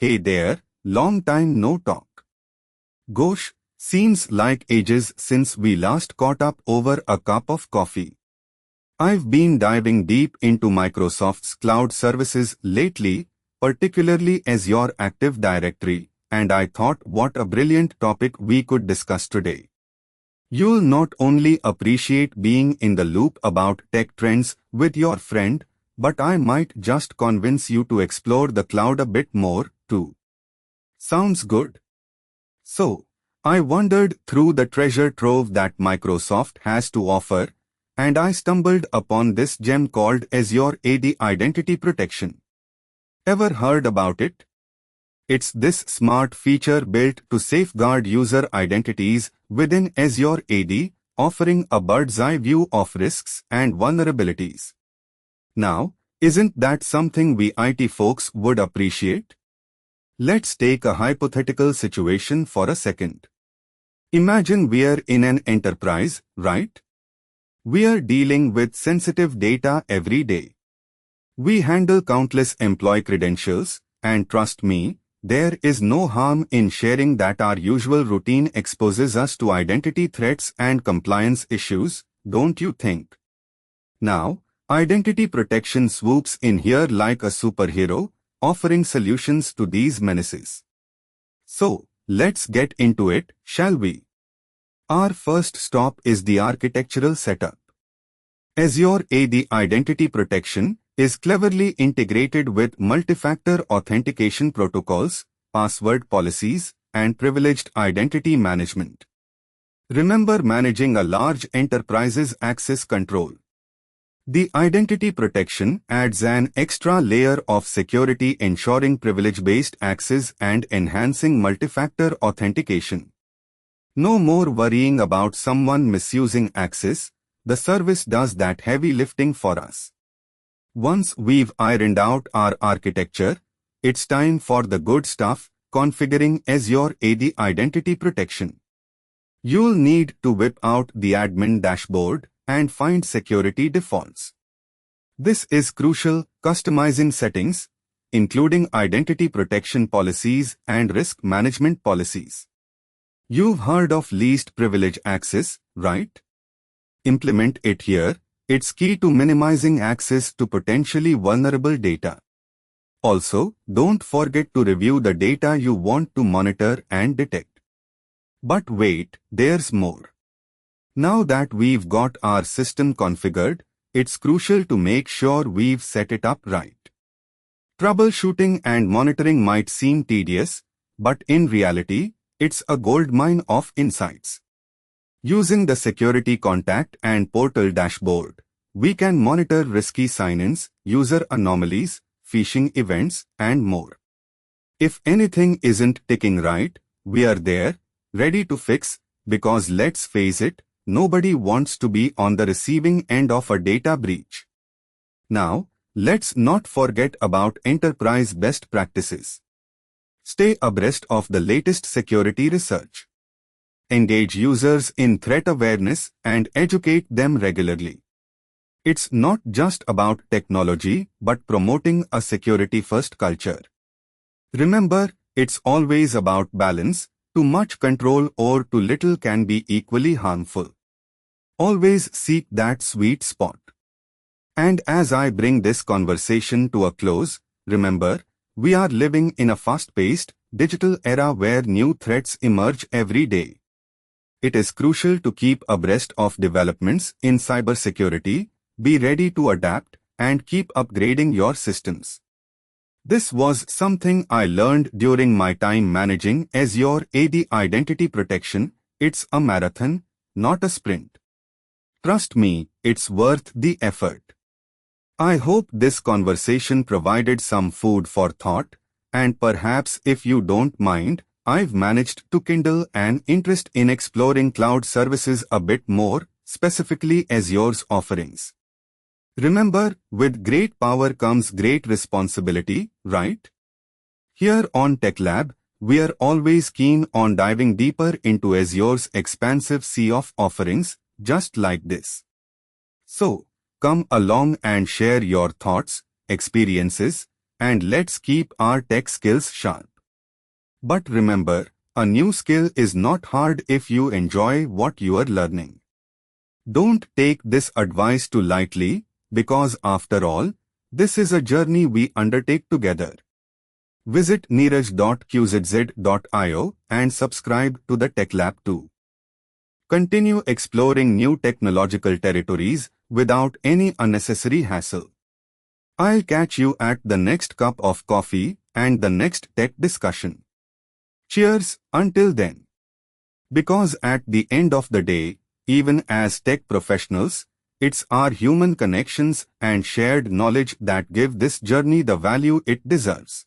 Hey there, long time no talk. Gosh, seems like ages since we last caught up over a cup of coffee. I've been diving deep into Microsoft's cloud services lately, particularly Azure Active Directory, and I thought what a brilliant topic we could discuss today. You'll not only appreciate being in the loop about tech trends with your friend, but I might just convince you to explore the cloud a bit more, too. Sounds good? So, I wandered through the treasure trove that Microsoft has to offer, and I stumbled upon this gem called Azure AD Identity Protection. Ever heard about it? It's this smart feature built to safeguard user identities within Azure AD, offering a bird's-eye view of risks and vulnerabilities. Now, isn't that something we IT folks would appreciate? Let's take a hypothetical situation for a second. Imagine we're in an enterprise, right? We're dealing with sensitive data every day. We handle countless employee credentials, and trust me, there is no harm in sharing that our usual routine exposes us to identity threats and compliance issues, don't you think? Now, identity protection swoops in here like a superhero, offering solutions to these menaces. So, let's get into it, shall we? Our first stop is the architectural setup. Azure AD Identity Protection is cleverly integrated with multi-factor authentication protocols, password policies, and privileged identity management. Remember managing a large enterprise's access control. The identity protection adds an extra layer of security, ensuring privilege-based access and enhancing multi-factor authentication. No more worrying about someone misusing access, the service does that heavy lifting for us. Once we've ironed out our architecture, it's time for the good stuff, configuring Azure AD Identity Protection. You'll need to whip out the admin dashboard and find security defaults. This is crucial, customizing settings, including identity protection policies and risk management policies. You've heard of least privilege access, right? Implement it here. It's key to minimizing access to potentially vulnerable data. Also, don't forget to review the data you want to monitor and detect. But wait, there's more. Now that we've got our system configured, it's crucial to make sure we've set it up right. Troubleshooting and monitoring might seem tedious, but in reality, it's a goldmine of insights. Using the Security Contact and Portal dashboard, we can monitor risky sign-ins, user anomalies, phishing events, and more. If anything isn't ticking right, we are there, ready to fix, because let's face it, nobody wants to be on the receiving end of a data breach. Now, let's not forget about enterprise best practices. Stay abreast of the latest security research. Engage users in threat awareness and educate them regularly. It's not just about technology, but promoting a security-first culture. Remember, it's always about balance. Too much control or too little can be equally harmful. Always seek that sweet spot. And as I bring this conversation to a close, remember, we are living in a fast-paced, digital era where new threats emerge every day. It is crucial to keep abreast of developments in cybersecurity, be ready to adapt, and keep upgrading your systems. This was something I learned during my time managing Azure AD Identity Protection. It's a marathon, not a sprint. Trust me, it's worth the effort. I hope this conversation provided some food for thought, and perhaps if you don't mind, I've managed to kindle an interest in exploring cloud services a bit more, specifically Azure's offerings. Remember, with great power comes great responsibility, right? Here on TechLab, we are always keen on diving deeper into Azure's expansive sea of offerings, just like this. So, come along and share your thoughts, experiences, and let's keep our tech skills sharp. But remember, a new skill is not hard if you enjoy what you are learning. Don't take this advice too lightly, because after all, this is a journey we undertake together. Visit neeraj.qzz.io and subscribe to the TechLab too. Continue exploring new technological territories without any unnecessary hassle. I'll catch you at the next cup of coffee and the next tech discussion. Cheers until then. Because at the end of the day, even as tech professionals, it's our human connections and shared knowledge that give this journey the value it deserves.